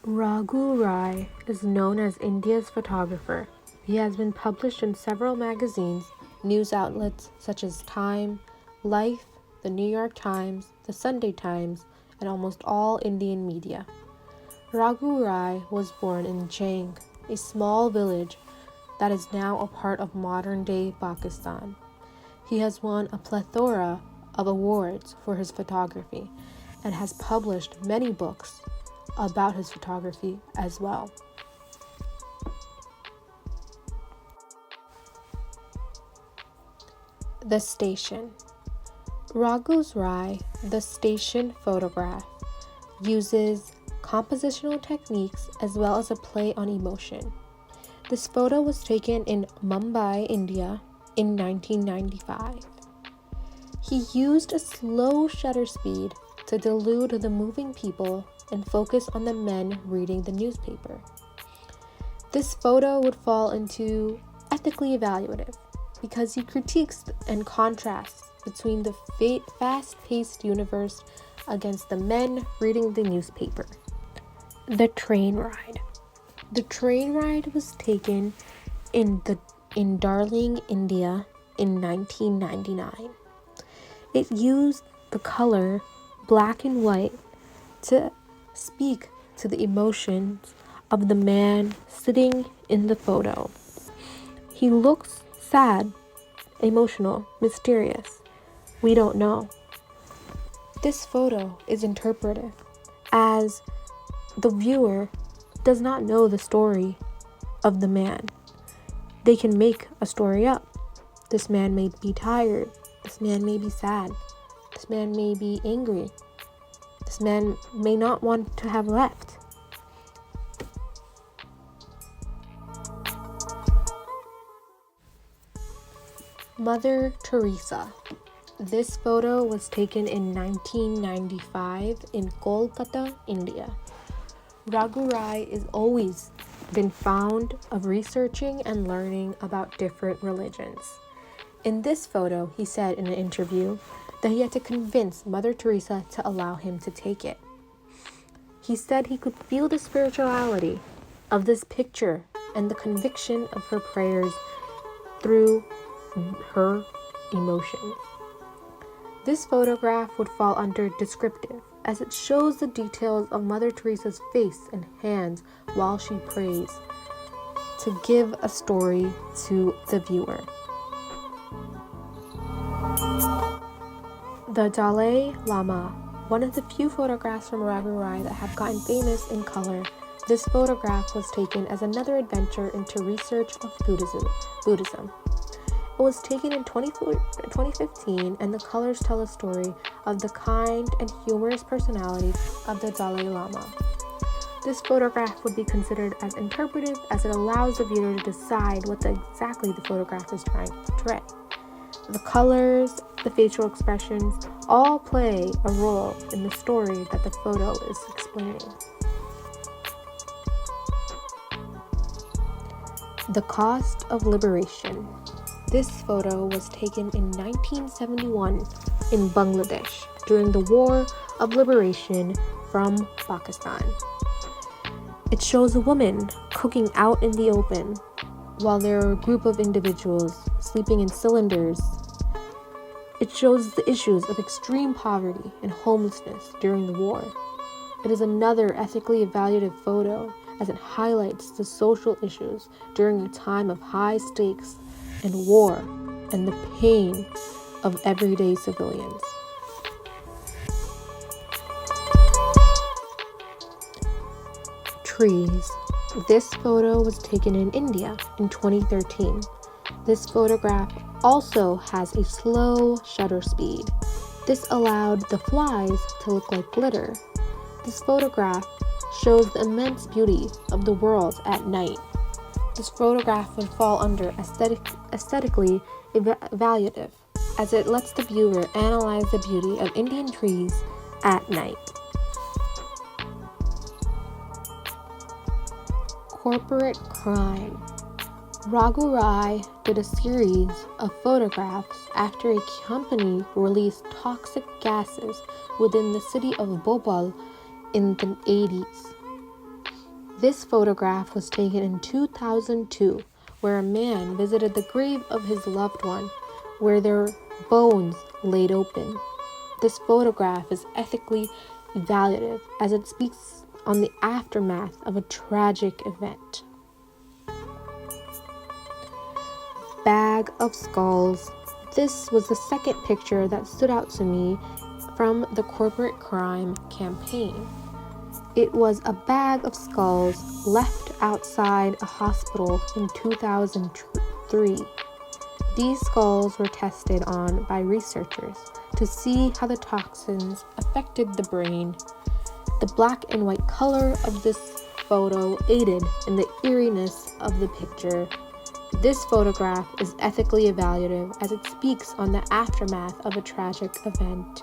Raghu Rai is known as India's photographer. He has been published in several magazines, news outlets such as Time, Life, the New York Times, the Sunday Times, and almost all Indian media. Raghu Rai was born in Jhang, a small village that is now a part of modern-day Pakistan. He has won a plethora of awards for his photography and has published many books about his photography as well. The Station. Raghu Rai, the Station photograph, uses compositional techniques as well as a play on emotion. This photo was taken in Mumbai, India in 1995. He used a slow shutter speed to delude the moving people and focus on the men reading the newspaper. This photo would fall into ethically evaluative because he critiques and contrasts between the fast-paced universe against the men reading the newspaper. The Train Ride. The train ride was taken in Darling, India in 1999. It used the color black and white to speak to the emotions of the man sitting in the photo. He looks sad, emotional, mysterious. We don't know. This photo is interpretive as the viewer does not know the story of the man. They can make a story up. This man may be tired. This man may be sad. This man may be angry. This man may not want to have left. Mother Teresa. This photo was taken in 1995 in Kolkata, India. Raghu Rai has always been fond of researching and learning about different religions. In this photo, he said in an interview that he had to convince Mother Teresa to allow him to take it. He said he could feel the spirituality of this picture and the conviction of her prayers through her emotion. This photograph would fall under descriptive, as it shows the details of Mother Teresa's face and hands while she prays, to give a story to the viewer. The Dalai Lama, one of the few photographs from Raghu Rai that have gotten famous in color. This photograph was taken as another adventure into research of Buddhism. It was taken in 2015, and the colors tell a story of the kind and humorous personality of the Dalai Lama. This photograph would be considered as interpretive as it allows the viewer to decide what exactly the photograph is trying to portray. The colors, the facial expressions, all play a role in the story that the photo is explaining. The Cost of Liberation. This photo was taken in 1971 in Bangladesh during the War of Liberation from Pakistan. It shows a woman cooking out in the open while there are a group of individuals sleeping in cylinders. It shows the issues of extreme poverty and homelessness during the war. It is another ethically evaluative photo as it highlights the social issues during a time of high stakes and war and the pain of everyday civilians. Trees. This photo was taken in India in 2013. This photograph also has a slow shutter speed. This allowed the flies to look like glitter. This photograph shows the immense beauty of the world at night. This photograph would fall under aesthetically evaluative, as it lets the viewer analyze the beauty of Indian trees at night. Corporate crime. Raghu Rai did a series of photographs after a company released toxic gases within the city of Bhopal in the 80s. This photograph was taken in 2002, where a man visited the grave of his loved one, where their bones laid open. This photograph is ethically evaluative as it speaks on the aftermath of a tragic event. Bag of Skulls. This was the second picture that stood out to me from the corporate crime campaign. It was a bag of skulls left outside a hospital in 2003. These skulls were tested on by researchers to see how the toxins affected the brain. The black and white color of this photo aided in the eeriness of the picture. This photograph is ethically evaluative as it speaks on the aftermath of a tragic event.